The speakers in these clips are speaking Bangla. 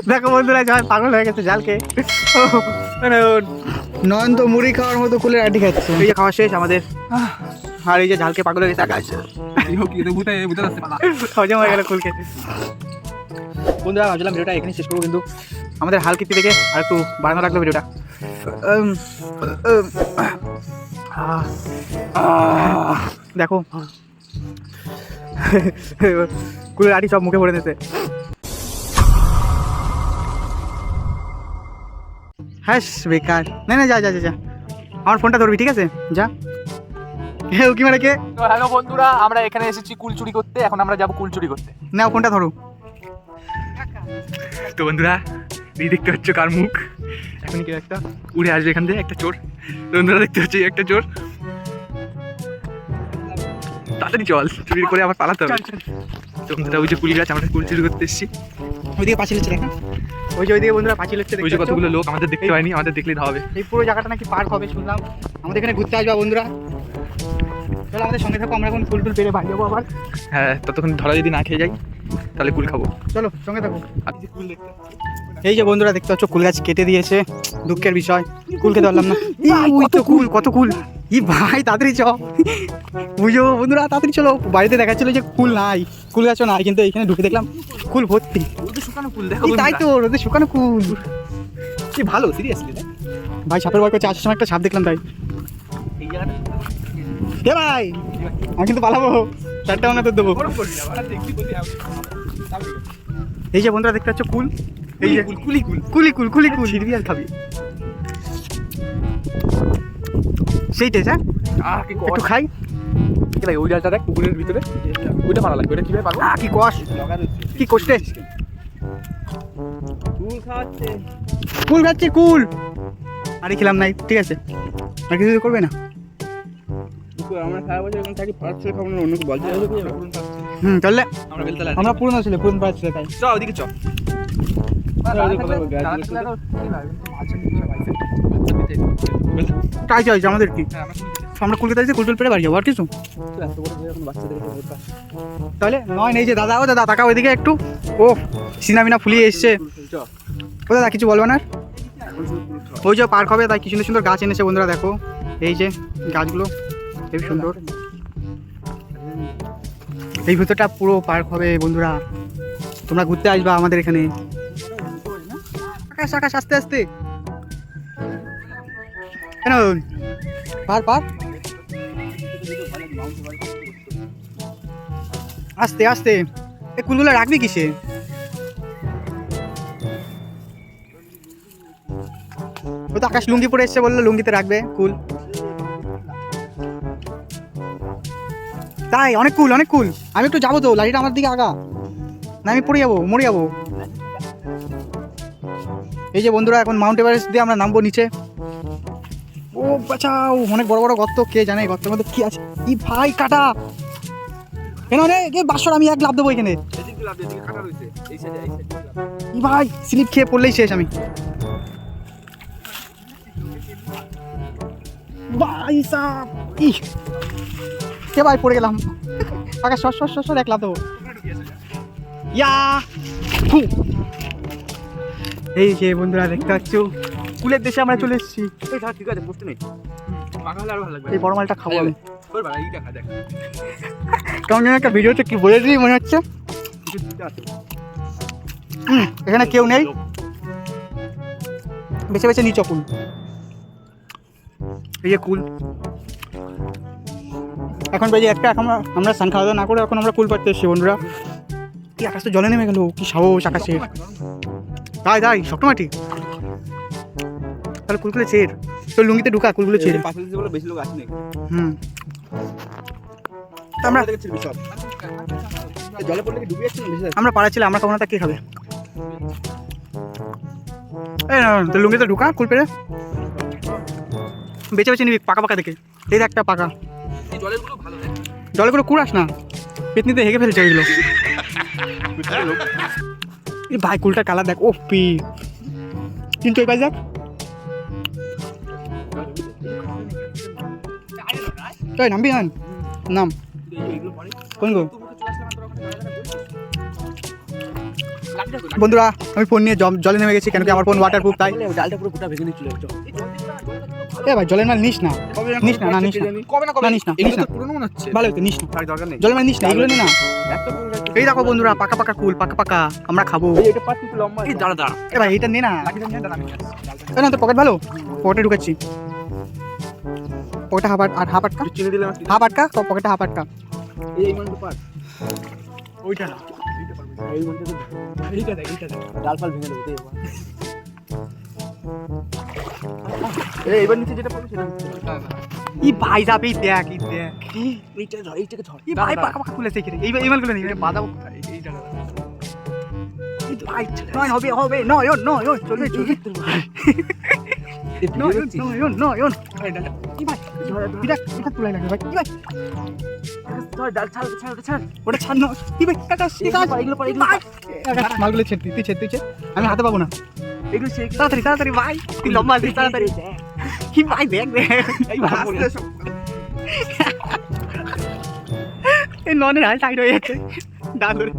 দেখো বন্ধুরা যখন পাগল হয়ে গেছে জালকে নয়ন তো মুড়ি খাওয়ার মতো কুলের আটি খাচ্ছে। এই যে খাওয়া শেষ আমাদের, আর এই যে ঝালকে পাগল হয়ে গেছে আকাশ হজম হয়ে গেল কুলকে। বন্ধুরা ভাবছিলাম ভিডিওটা এখানে শেষ করবো, কিন্তু আমাদের হাল কীর্তি দেখে আর একটু বাড়ানো লাগলো ভিডিওটা। দেখো কুলের আটি সব মুখে ভরে দিতে। হ্যাঁ বেকার, না না যা যা যা, আমার ফোনটা ধরবি ঠিক আছে, যা। কি মানে কে? হ্যালো বন্ধুরা, আমরা এখানে এসেছি কুল চুরি করতে, এখন আমরা যাবো কুল চুরি করতে। নাও ফোনটা ধরো। তো বন্ধুরা এই দেখতে পাচ্ছ কার মুখ, এখনই কেউ একটা উড়ে আসবে এখান থেকে, একটা চোর। বন্ধুরা দেখতে পাচ্ছি একটা চোর, তাড়াতাড়ি চল, চুরি করে আবার পালাতে হবে। তো বন্ধুরা ওই যে কুল গাছ, আমরা কুল চুরি করতে এসেছি। ওইদিকে পাঁচিল হচ্ছে দেখা, ওই যে ওইদিকে বন্ধুরা পাঁচিল হচ্ছে, ওই যে কতগুলো লোক, আমাদের দেখতে হয়নি, আমাদের দেখলেই হবে। এই পুরো জায়গাটা নাকি পার্ক হবে শুনলাম, আমাদের এখানে ঘুরতে আসবা বন্ধুরা। চলো আমাদের সঙ্গে থাকো, আমরা এখন ফুল টুল পেরে বাড়ি যাবো আবার। হ্যাঁ ততক্ষণ ধরা যদি না খেয়ে যাই তাহলে কুল খাবো, চলো সঙ্গে থাকো। এই যে বন্ধুরা দেখতে পাচ্ছ কুল গাছ কেটে দিয়েছে, দুঃখের বিষয়, কুল খেতে পারলাম না। ওই তো কুল, কত কুল, ই ভাই তাড়াতাড়ি চ, বুঝো বন্ধুরা তাড়াতাড়ি চলো। বাড়িতে দেখাচ্ছিল যে কুল নাই, কুল গাছও নাই, কিন্তু এখানে ঢুকে দেখলাম কুল ভর্তি। শুকানো কুল দেখো, তাই তো রোদে শুকানো কুল, কি ভালো সিরিয়াসলি ভাই। সাপের ভয় করছে, আসার সময় একটা সাপ দেখলাম তাই। এই জায়গাটা কে ভাই, আমি কিন্তু পালাবো, চারটা বানাতে দেবো। এই যে বন্ধুরা দেখতে পাচ্ছ কুল, এই যে কুলি কুল, কুলি কুল, কুলি কুল, ছিড়বি আর খাবি, সেইটাই যা একটু খাই। ভাই ওই ডালটা দেখ পুকুরের ভিতরে, ওইটা ভালো লাগবে, ওটা কিভাবে পারবো? কি কষ, কি কষ্টে কুল খাওয়াচ্ছে, কুল খাচ্ছি কুল, আরে খেলাম নাই ঠিক আছে, আর কিছু করবে না। আমরা সারা বছর এখানে থাকি, পাঁচ ছয় খাবো না, অন্য কিছু বলতে চললে আমরা বেলতলা, আমরা পুরনো ছিল, পুরনো পাড়া ছিল তাই। চ ওদিকে চ। তাই চাইছে আমাদের কি, আমরা কলকাতা যাচ্ছি, কুলটুল পেরে বাড়ি যাবো, আর কিছু তাহলে নয় নেই যে দাদা। ও দাদা তাকা ওইদিকে একটু, ও সিনামিনা ফুলিয়ে এসছে। ও দাদা কিছু বলবেন আর? ওই যে পার্ক হবে তাই কি সুন্দর সুন্দর গাছ এনেছে বন্ধুরা, দেখো এই যে গাছগুলো খুবই সুন্দর। এই ভিতরটা পুরো পার্ক হবে বন্ধুরা, তোমরা ঘুরতে আসবা আমাদের এখানে। আকাশ আকাশ আস্তে আস্তে কেন পার পার, আস্তে আস্তে। এই কুলগুলো রাখবি কিসে? ও তো আকাশ লুঙ্গি পরে এসছে, বললো লুঙ্গিতে রাখবে কুল। তাই অনেক কুল, অনেক কুল। আমি একটু যাবো তো, লাঠিটা আমার দিকে আগা, না আমি পড়ে যাবো, মরে যাবো। এই যে বন্ধুরা এখন মাউন্ট এভারেস্ট দিয়ে আমরা নামবো নিচে। ও বাঁচাও, অনেক বড় বড় গর্ত, কে জানে গর্তের মধ্যে কি আছে। ই ভাই কাটা, কেন রে বাসর, আমি এক লাভ দেবো এখানে। ই ভাই স্লিপ খেয়ে পড়লেই শেষ আমি। ভাই সাপ, কে ভাই পড়ে গেলাম। আগে সর সর সর, এক লাভ দেবো। ইয়া এই যে বন্ধুরা দেখতে পাচ্ছ কুলের দেশে আমরা চলে এসেছি। ঠিক আছে বুঝতে নেই, এই বড় মালটা খাবো আমি। কেমন যেন একটা ভিডিওতে কি বলে দিই মনে হচ্ছে। এখানে কেউ নেই, বেছে বেছে নিচ কুল। এই যে কুল, এখন বেজে একটা, এখন আমরা স্নান খাওয়া দাওয়া না করে এখন আমরা কুল পাড়তে এসেছি বন্ধুরা। কি আকাশ তো জলে নেমে গেল, কি সাহস আকাশে। তাই তাই শক্ত মাটি, তাহলে কুলগুলো ছেড়, তোর লুঙ্গিতে ঢুকা কুলগুলো ছেড়ে। বেশি লোক আসেনি। আমরা জলে পড়লে কি ডুবে যাচ্ছে না বেশি? আমরা পাড়া ছিলাম, আমরা খাবো না তা কে খাবে? এই না তোর লুঙ্গিতে ঢুকা কুল পেরে, বেছে বেছে নিবি পাকা পাকা দেখে। এই একটা পাকা, জলগুলো কুড়াস না, পেতনিতে হেগে ফেলছে এগুলো। এই ভাই কুলটা কালার দেখ, ও পি কিন্তু এই ভাই দেখ, তাই নামবি হন নাম এইগুলো পরে কোন গো তুই মুখে চলে আসলে তোর ওখানে দাঁড়া বলছিস লাগবে তো বন্ধুরা আমি ফোন নিয়ে জলে নেমে গেছি কেন কি আমার ফোন ওয়াটারপ্রুফ তাই ডালটা পুরো গোটা ভেঙে নিয়ে চলে যাচ্ছে এ ভাই জলের মাল নিস না নিস না, না, নিস না। কবে না না, নিস না, নিস এগুলো না। তো পুরনো মনে হচ্ছে ভালো হতো নিস না ভাই দরকার নেই জলের মাল নিস না এগুলো নি না এত পুরনো এই দেখো বন্ধুরা পাকা পাকা কুল পাকা পাকা আমরা খাবো এটা পাট একটু লম্বা এই দাঁড়া দাঁড়া এ ভাই এটা নে না লাঠিটা নিয়ে দাঁড়া আমি এ না তো পকেট ভালো পকেটে ঢুকাচ্ছি পকেটে হাফ আটকা চিনি দিলাম হাফ আটকা তো পকেটে হাফ আটকা এই মানটা পাট ওইটা না এইটা পারবি এই মানটা তো এইটা দেখ ডাল ফাল ভেঙে দেবো দে এই এবার নিচে যেটা পড়বে সেটা ই ভাই যাবে দেখ ই দেখ এইটা ধর এইটাকে ধর ই ভাই পাকা পাকা কুল আছে এখানে এই মালগুলো নেই বাদাম কোথায় এই জায়গা ভাই নয় হবে হবে নয় নয় চলবে চলবে নয় নয় নয় কি ভাই বিরাট এটা তুলাই লাগে ভাই কি ভাই ডাল ছাড় ছাড় ওটা ছাড় না কি ভাই কাটা এগুলো পারে এগুলো মালগুলো ছেড়ে তুই ছেড়ে আমি হাতে পাবো না এগুলো সে তাড়াতাড়ি তাড়াতাড়ি ভাই তুই লম্বা আছিস তাড়াতাড়ি কি ভাই দেখ দেখ এই ভাই এই ননের হাল টাইট হয়ে যাচ্ছে ডাল ধরে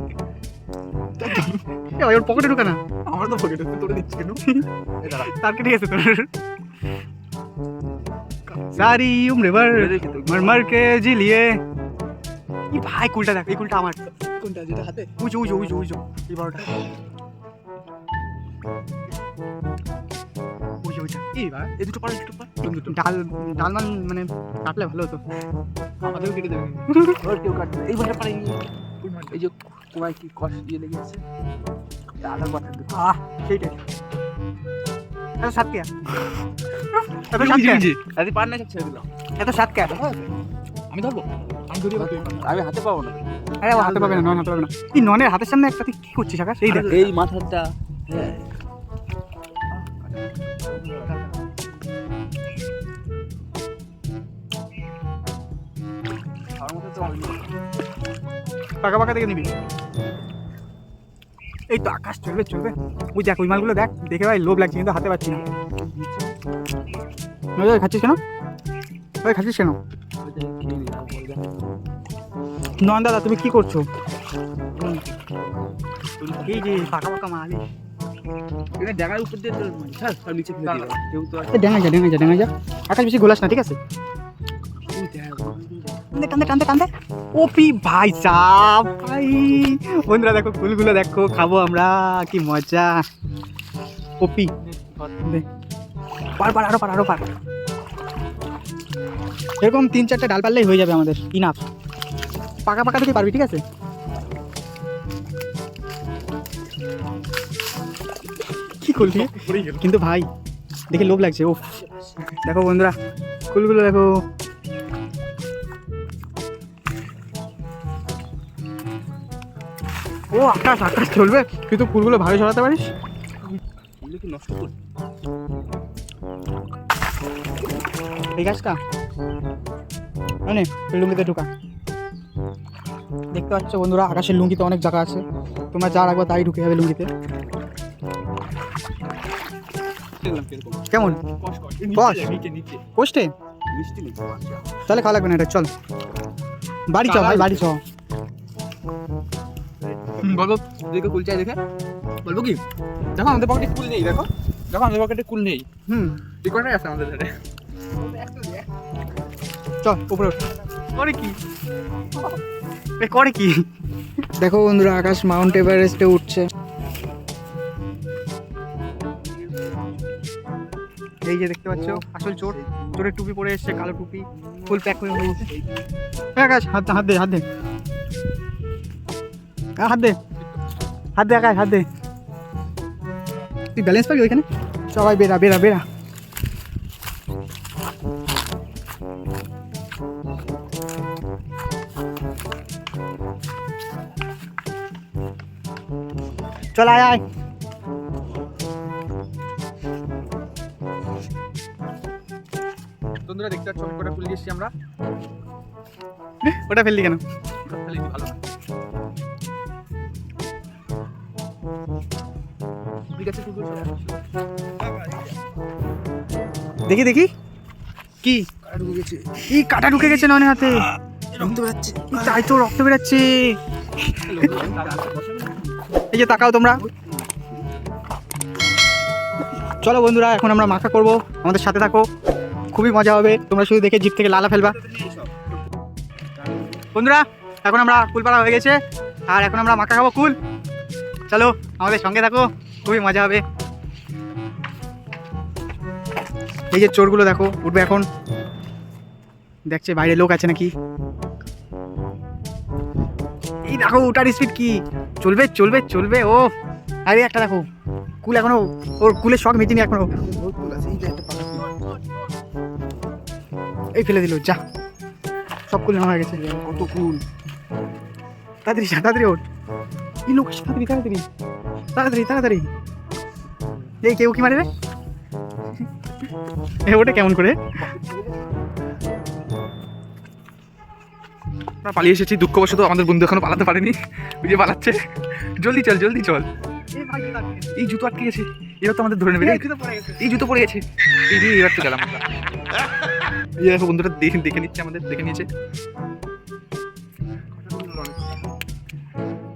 এ ভাই ওর পকেটে ঢুকা না আমার তো পকেটে তোরে দিচ্ছি কেন এই দাঁড়া তার কেটে গেছে তোর सारी उम्र भर मर मर के जी लिए ये भाई कुलटा देख এই কুলটা আমার কোনটা যেটা হাতে উজো এই বড়টা উজো এই ভাই এই দুটো পারে কোন দুটো ডাল মানে কাটলে ভালো হতো আমাদেরও কেটে দেবে ওর কেউ কাটবে এই ভাইটা পারে এই যে কোনায় কি কষ্ট দিয়ে লেগে আছে আধার বাটার দিকে সেইটাই এত সাত কে আরে পার না ছেড়ে দিলাম এত সাত কে আমি ধরবো আমি ধরি আমি হাতে পাবো না আরে ও হাতে পাবে না নন হাতে পাবে না এই ননের হাতের সামনে একটা তুই কি করছিস আকাশ এই দেখ এই মাথাটা হ্যাঁ আর মতো তো পাকা পাকা দেখে নিবি এই তো আকাশ চলবে ওই দেখ ওই মালগুলো দেখ দেখে ভাই লোভ লাগছে কিন্তু হাতে পাচ্ছি না ওই খাচ্ছিস কেন ওই খাচ্ছিস কেন নন দাদা তুমি কি করছো এই যে পাকা পাকা মাল এটা ডাঙার উপর দিয়ে ছাড় আর নিচে ফেলে দিও কেউ তো আছে ডেঙে যা আকাশ বেশি গোলাস না ঠিক আছে টানতে ওপি ভাই সাপ ভাই বন্ধুরা দেখো ফুলগুলো দেখো খাবো আমরা কি মজা ওপি পার আরো পার এরকম 3-4টা ডাল পারলেই হয়ে যাবে আমাদের ইনাফ পাকা পাকা থেকে পারবি ঠিক আছে কি করলি কিন্তু ভাই দেখে লোভ লাগছে ও দেখো বন্ধুরা ফুলগুলো দেখো ও আকাশ চলবে তুই তো ফুলগুলো ভালো ছড়াতে পারিস এগুলো কি নষ্ট কর এই গাছটা মানে লুঙ্গিতে ঢোকা দেখতে পাচ্ছ বন্ধুরা আকাশের লুঙ্গিতে অনেক জায়গা আছে তোমরা যা রাখবো তাই ঢুকে যাবে লুঙ্গিতে কেমন বস পোস্টে মিষ্টি নেই তাহলে খাওয়া লাগবে না এটা চল বাড়ি চ ভাই বাড়ি চ বলো দেখো কুল চাই দেখে বলবো কি দেখো আমাদের পকেটে কুল নেই দেখো আমাদের পকেটে কুল নেই রিকর্ডার আছে আমাদের ধারে চল উপরে করে কি দেখো বন্ধুরা আকাশ মাউন্ট এভারেস্টে উঠছে এই যে দেখতে পাচ্ছ আসল চোরের টুপি পরে এসছে কালো টুপি ফুল প্যাক হয়ে গেছে আকাশ হাত দে হাত দে আকাশ হাত দে তুই ব্যালেন্স পাবি ওইখানে সবাই বেরা চল আয় বন্ধুরা দেখতে পাচ্ছ অনেক কটা ফুল দিয়েছি আমরা ওটা ফেললি কেন খালি ভালো ঠিক আছে ফুলগুলো দেখি কি ঢুকে গেছে কাটা ঢুকে গেছে ননের হাতে রক্ত বেরাচ্ছে। তাই তো রক্ত বেরাচ্ছে। এই যে তাকাও তোমরা। চলো বন্ধুরা, এখন আমরা মাখা করব, আমাদের সাথে থাকো, খুবই মজা হবে। তোমরা শুধু দেখে জিভ থেকে লালা ফেলবা। বন্ধুরা, এখন আমরা কুল পাড়া হয়ে গেছে, আর এখন আমরা মাখা খাবো কুল। চলো আমাদের সঙ্গে থাকো, খুবই মজা হবে। এই যে চোরগুলো দেখো উঠবে এখন, দেখছে বাইরে লোক আছে নাকি। এই দেখো ওটার স্পিড কি, চলবে চলবে চলবে। ও আরে একটা দেখো কুল এখনো, ওর কুলের শখ মেটেনি এখনো। এই ফেলে দিল, যা সব কুল নেওয়া হয়ে গেছে। কত কুল, তাড়াতাড়ি যা, তাড়াতাড়ি ওঠ। এই লোক তাড়াতাড়ি তাড়াতাড়ি তাড়াতাড়ি তাড়াতাড়ি। এই কেউ কি মারে রে? এ ওটা কেমন করে? আমরা পালিয়ে এসেছি, দুঃখবশত আমাদের বন্ধু এখনো পালাতে পারেনি, ওই যে পালাচ্ছে। জলদি চল জলদি চল। এই জুতো আটকে গেছে, এবার তো আমাদের ধরে নেবে রে। এই জুতো পড়ে গেছে, এই যে এবার তো গেলাম আমরা। এই যে দেখো বন্ধুরা দেখে দেখে নিচ্ছে, আমাদের দেখে নিয়েছে।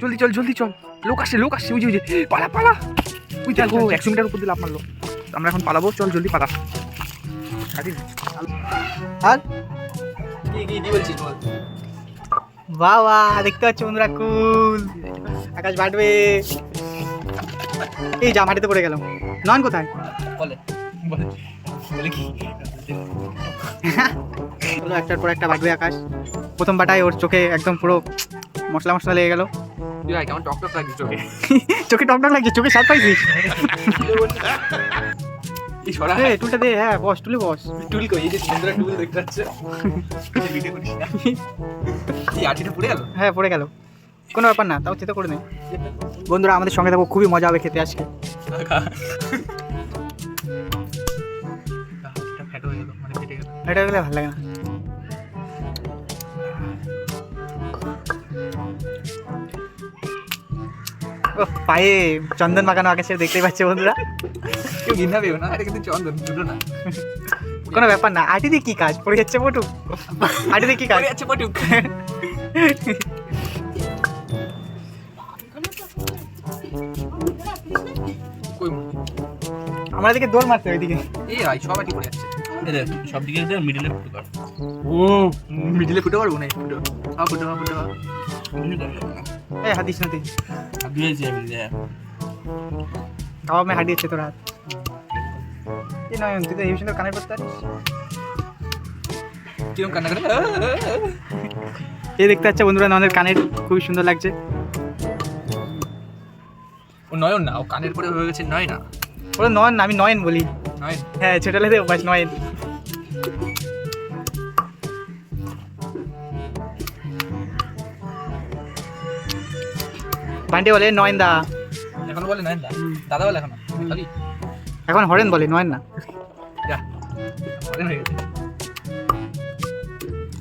জলদি চল জলদি চল, লোক আসছে লোক আসছে, ওই যে পালা পালা। ওই দেখো 100 মিটার উপর দিয়ে লাফ মারলো। আমরা এখন পালাবো, চল জলদি পালা। আর কি বলছিস বল। বাবা দেখতে পাচ্ছ বন্ধুরা কুল, আকাশ বাড়বে। এই যা মাটিতে পড়ে গেলাম। নয়ন কোথায়? বলে বলে বলে কি হলো একটার পর একটা বাড়বে আকাশ। প্রথম বাটায় ওর চোখে একদম পুরো মশলা মশলা লেগে গেল। তুই ভাই কেমন টক টক লাগছে চোখে। চোখে টকটক লাগছে, চোখে সাপ পাইছিস? এই সরা এ টুলটা দে, হ্যাঁ বস, টুলে বস। টুল কই, এই যে বন্ধুরা টুল দেখতে পাচ্ছে। ভিডিও করিস না, এই আটিটা পড়ে গেল। হ্যাঁ পড়ে গেল, কোনো ব্যাপার না, তাও চেতে করে নেই। বন্ধুরা আমাদের সঙ্গে থাকো, খুবই মজা হবে খেতে আজকে। ফ্যাট হয়ে গেল, মানে ফেটে গেল। এটা গেলে ভালো লাগে না। ও পায়ে চন্দন মাখানো আকাশে দেখতেই পাচ্ছে বন্ধুরা। কেউ ঘৃণা পেও না, এটা কিন্তু চন্দন, দুটো না। কোনো ব্যাপার না, আটি দিয়ে কি কাজ, পড়ে যাচ্ছে পটুক। আটি দিয়ে কি কাজ? পড়ে যাচ্ছে পটুক। কই মুরগি? আমরা দিকে দৌড় মারতে ওইদিকে। এই ভাই সব আটি পড়ে যাচ্ছে। এই দেখ সব দিকে দে, মিডলে ফুটো কর। মিডিলে ফুটে পারবো না, ফুটো সব ফুটো সব ফুটো। এই হাত দিস না তুই, আর দিয়েছি আমি দে। কাবাব মে হাঁটিয়েছে তোর হাত। এই নয়, তুই তো এই সুন্দর কানে পড়তে পারিস। কিরম কান্না করে। এই দেখতে পাচ্ছে বন্ধুরা আমাদের কানের খুবই সুন্দর লাগছে। ও নয়ন না, ও কানের পরে হয়ে গেছে নয় না। ওরা নয়ন না, আমি নয়ন বলি। নয়ন হ্যাঁ ছোটবেলাতে বাস নয়ন। বান্টি বলে নয়ন দা, এখনো বলে নয়ন দাদা বলে এখনো খালি। এখন হরেন বলে নয়ন না। যা অনেক হয়ে গেছে।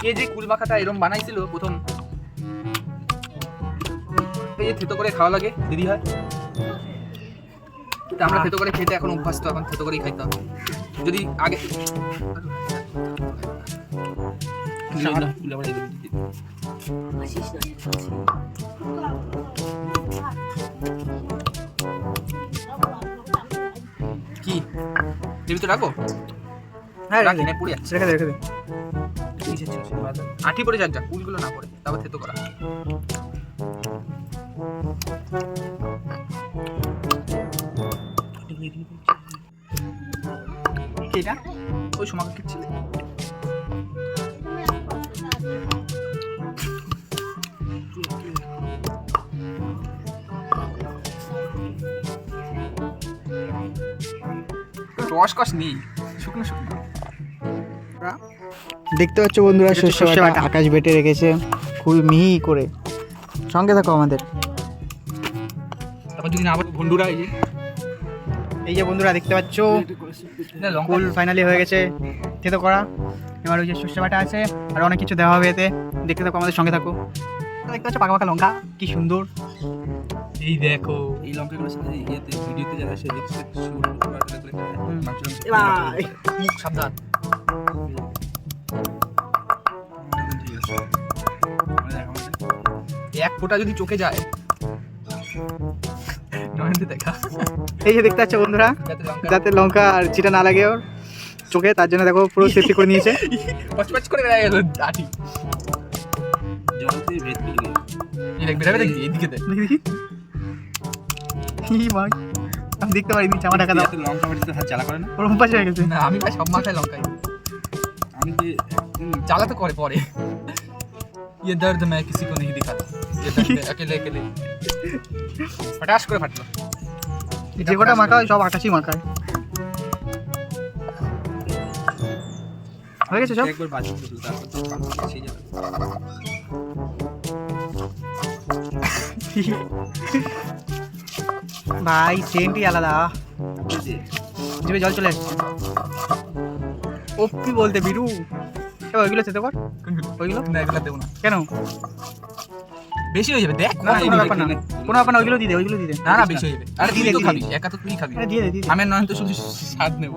কে যে কুল মাখাটা এরম বানাইছিল প্রথম, এই যে থেতো করে খাওয়া লাগে দিদি হয়, তা আমরা থেতো করে খেতে এখন অভ্যস্ত, এখন থেতো করেই খাইতে হবে। যদি আগে কি দেবি তো রাখবো, হ্যাঁ রাখি না পড়ে যাচ্ছে। রেখে দে রেখে দে। আঠি পড়ে যাক, যা কুলগুলো না পড়ে, তারপর থেতো করা। এটা ওই সময় কি ছিল রসকস নেই, শুকনো শুকনো। দেখতে পাচ্ছ বন্ধুরা শস্য বাটা আকাশ বেটে রেখেছে খুবই মিহি করে। সঙ্গে থাকো আমাদের। তারপর যদি না আবার বন্ধুরা এই যে বন্ধুরা দেখতে পাচ্ছ লঙ্কা কুল ফাইনালি হয়ে গেছে থেতো করা। এবার ওই যে শস্য বাটা আছে আর অনেক কিছু দেওয়া হবে এতে। দেখতে থাকো আমাদের সঙ্গে থাকো। দেখতে পাচ্ছ পাকা পাকা লঙ্কা কি সুন্দর। এই দেখো এই লঙ্কাগুলোর সাথে ইয়েতে ভিডিওতে যারা সে দেখছে মুখ সাবধান। ঠিক আছে এক ফোঁটা যদি চোখে যায় নয়নতে দেখা এই যে দেখতে পাচ্ছ বন্ধুরা, যাতে লঙ্কা যাতে লঙ্কা আর চিটা না লাগে ওর চোখে, তার জন্য দেখো পুরো সেফটি করে নিয়েছে। পচপচ করে বেড়ে গেল আটি জলতে ভেদ করে গেল। এই দেখ বেড়াবে দেখি এদিকে দেখ দেখি দেখি ই ভাই, আমি দেখতে পারিনি, জামা ঢাকা দাও। এত লঙ্কা মাটিতে হাত জ্বালা করে না? ওর পাশে হয়ে গেছে। না আমি ভাই সব মাথায় লঙ্কাই আমি যে জ্বালা তো করে পরে ये दर्द मैं किसी को नहीं दिखाता ये दर्द अकेले अकेले फटास করে ফাটলো যে কটা মাখা হয় সব আকাশি মাখায়। হয়ে গেছে সব। একবার বাজি করলো, তারপর তো কান কাছেই যাবে। ভাই সেন্টই আলাদা, আপনি যে জিভে জল চলে আসছে। ওপি বলতে বিরু, এবার ওইগুলো চেতে কর। ওইগুলো না এগুলো দেবো না কেন? বেশি হয়ে যাবে দেখ না, এই কোনো দিকে ব্যাপার না, টেনে। কোনো ব্যাপার না, ওইগুলো দিয়ে দে, ওইগুলো দিয়ে দে। না না বেশি হয়ে যাবে আরে তুই দিয়ে তো দে, খাবি দিয়ে একা তো তুই খাবি আরে দিয়ে দে, দিয়ে দে। আমি নয় তো শুধু স্বাদ নেব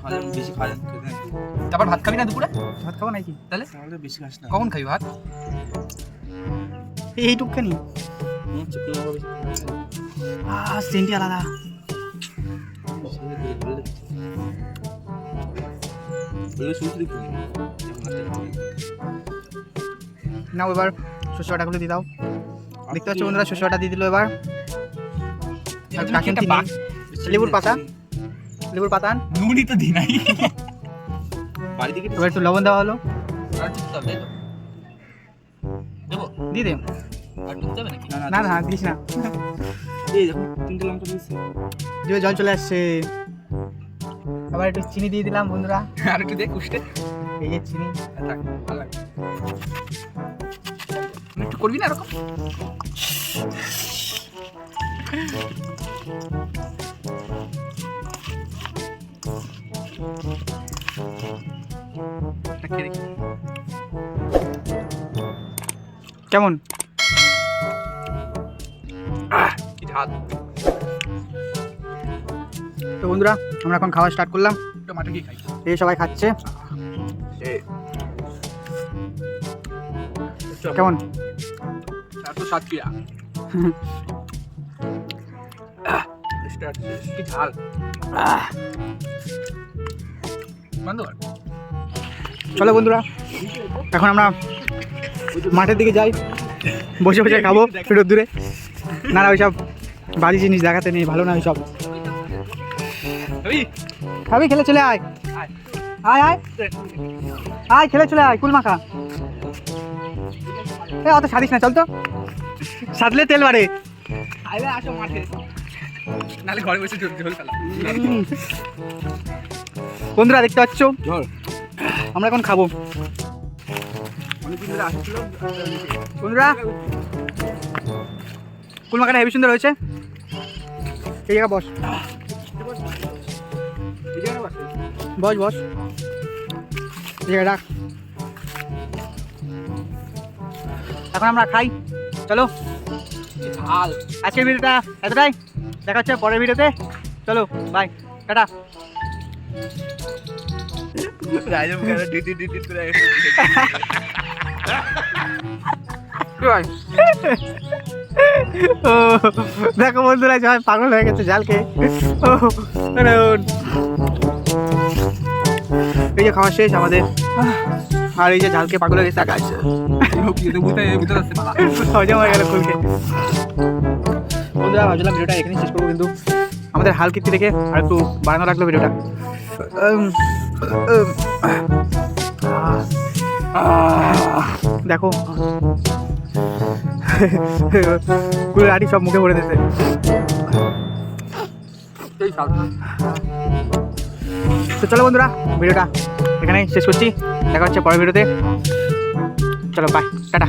খাওয়া যাবে, বেশি খাওয়া যাবে, খেতে থাকবি। তারপর ভাত খাবি না দুপুরে ভাত খাবো নাকি? তাহলে তাহলে বেশি খাস না। কখন খাবি ভাত এইটুকখানি চুপ করে হবে। সেন্টই আলাদা। বলে শুনতে দেখি নাও এবার শস্য বাটাগুলো দিয়ে দাও। দেখতে পাচ্ছ বন্ধুরা, শস্য বাটা দিয়ে দিল এবার। আর কাকিন চিনি, লেবুর পাতা, লেবুর পাতা আন। নুনই তো দি নাই বাড়ি থেকে এবার একটু লবণ দেওয়া হলো, আর চুপ তাই তো দেবো দিয়ে দে। আর টুকতে হবে নাকি না না দিস না, এই দেখো 3টে লঙ্কা দিয়েছি। জিভে জল চলে আসছে। আবার একটু চিনি দিয়ে দিলাম বন্ধুরা, আর একটু দেখ উষ্টে এই যে চিনি। থাক ভালো লাগে একটু করবি না এরকম এটা খেয়ে দেখি কেমন? কি ঝাল তো বন্ধুরা আমরা এখন খাওয়া স্টার্ট করলাম। টমেটো কি খাই এই সবাই খাচ্ছে। কেমন? এত স্বাদ কি কি ঝাল বন্ধ কর চলো বন্ধুরা এখন আমরা মাঠের দিকে যাই, বসে বসে খাবো একটু দূরে। না না ওইসব বাজে জিনিস দেখাতে নেই, ভালো না ওইসব। খাবি? খেলে চলে আয়, আয় আয় আয়, খেলে চলে আয়, কুল মাখা। এ অত সাদিস না, চল তো, সাদলে তেল বাড়ে। আইলে আসো মাঠে নালে ঘরে বসে ঝোল ফেলা বন্ধুরা দেখতে পাচ্ছ ঝড় আমরা এখন খাবো। অনেকদিন ধরে আসছিল। বন্ধুরা কুল মাখাটা হেবি সুন্দর হয়েছে। এই জায়গা বস, বস বস, এই জায়গায় রাখ। এখন আমরা খাই, চলো। ঝাল আজকের ভিডিওটা এতটাই, দেখা হচ্ছে পরের ভিডিওতে। চলো বাই, টাটা। রাজম করে ডিটি করে ও দেখো বন্ধুরা সবাই পাগল হয়ে গেছে জাল খেয়ে। ও এই যে খাওয়া শেষ আমাদের, আর এই যে ঝালকে পাগল হয়ে গেছে আকাশ। হজম হয়ে গেল ফুলকে। বন্ধুরা ভাবছিলাম ভিডিওটা এখানেই শেষ করবো, কিন্তু আমাদের হাল কীর্তি রেখে আর একটু বাড়ানো রাখলো ভিডিওটা। দেখো পুরো লাঠি সব মুখে ভরে দিতে। তো চলো বন্ধুরা ভিডিওটা এখানেই শেষ করছি, দেখা হচ্ছে পরের ভিডিওতে। চলো বাই, টাটা।